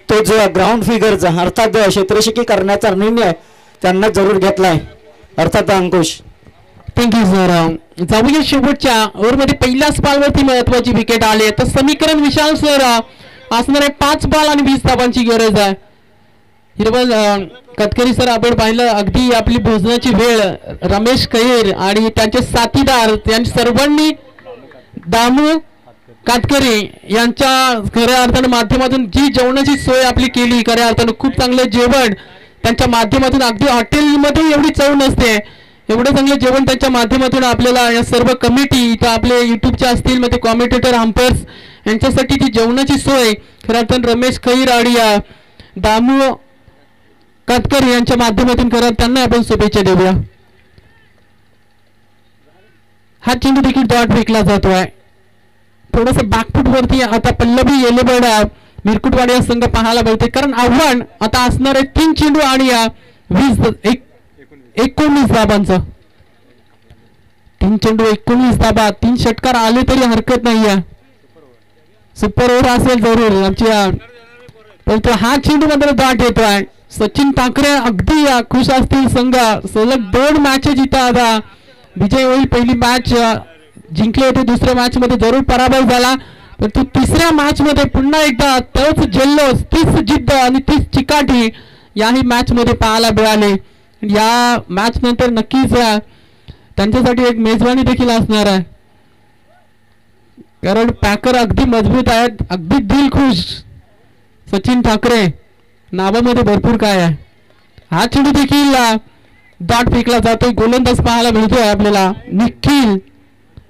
तो जो ग्राउंड फिगरचा अर्थात क्षेत्रशिकी करण्याचा निर्णय त्यांना जरूर घेतलाय अर्थात अंकुश. Thank you sir. जाऊया शेवटच्या ओव्हरमध्ये पहिल्याच बॉलवरती महत्वाची विकेट आली. तर समीकरण विशाल सर असणार आहे 5 बॉल आणि 20 धावांची गरज आहे. हिरवल कतकरी सर आपण पाहिलं अगदी आपली भोजनाची वेळ रमेश कहेर आणि त्यांचे साथीदार त्यांनी सर्वांनी दामू कातकरी यांच्या खऱ्या अर्थानं माध्यमातून जी जेवणाची सोय आपली केली खऱ्या अर्थानं खूप चांगलं जेवण त्यांच्या माध्यमातून अगदी हॉटेलमध्ये एवढी चव नसते एवढं चांगलं जेवण त्यांच्या माध्यमातून आपल्याला या सर्व कमिटी इथं आपले युट्यूबच्या असतील मग ते कॉमेंटेटर हंपर्स यांच्यासाठी जी जेवणाची सोय खऱ्या अर्थानं रमेश खैर आणि दामू कातकर यांच्या माध्यमातून करा त्यांना आपण शुभेच्छा देऊया. हा चेंडू देखील डॉट फेकला जातोय. थोडस बॅकफूट वरती आता पल्लवी येलेबड मिरकुटवाडी हा संघ पाहायला मिळते कारण आव्हान आता असणार आहे 3 चेंडू आणि 19 धाबांचं. 3 चेंडू 19 धाबा 3 षटकार आले तरी हरकत नाहीये. सुपर ओव्हर असेल जरूर आमच्या परंतु हा चेंडू मात्र डॉट येतोय. सचिन ठाकरे अगदी खुश असतील. संघ सलग 2 मॅचेस इथं आता विजय होईल. पहिली मॅच जिंकले होते, दुसऱ्या मॅच मध्ये जरूर पराभव झाला परंतु तिसऱ्या मॅच मध्ये पुन्हा एकदा तोच जल्लोष तीच जिद्द आणि तीच चिकाटी याही मॅच मध्ये पाहायला मिळाले. या मॅच नंतर नक्कीच त्यांच्यासाठी एक मेजवानी देखील असणार आहे कारण पॅकर अगदी मजबूत आहेत. अगदी दिलखुश सचिन ठाकरे नावामध्ये भरपूर काय आहे. हा चेंडू देखील डॉट फेकला जातोय. गोलंदाज पाहायला मिळतोय आपल्याला निखिल.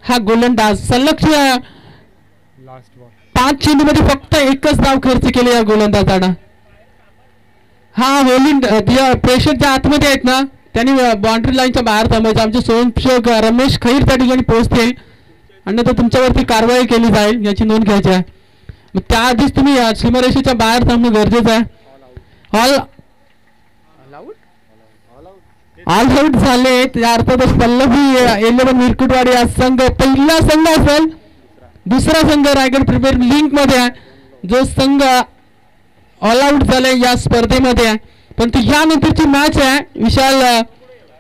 हा गोलंदाज सलग 5 चेंडू मध्ये फक्त एकच धाव खर्च केले या गोलंदाजानं. हा होलिंड प्रेशरच्या आतमध्ये आहेत ना त्यांनी बाउंड्री लाईनच्या बाहेर थांबायचं. आमचे स्वयंसेवक रमेश खैर त्या ठिकाणी पोहोचतील आणि तर तुमच्यावरती कारवाई केली जाईल याची नोंद घ्यायची आहे. मग त्याआधीच तुम्ही सीमारेषेच्या बाहेर थांबणं गरजेचं आहे. ऑल आउट झाले त्या अर्थातच पल्लवी 11 मिरकुटवाडी हा संघ पहिला संघ असेल. दुसरा संघ रायगड प्रीमियर लीग मध्ये जो संघ ऑल आउट झाले या स्पर्धेमध्ये परंतु यानंतरची मॅच आहे विशाल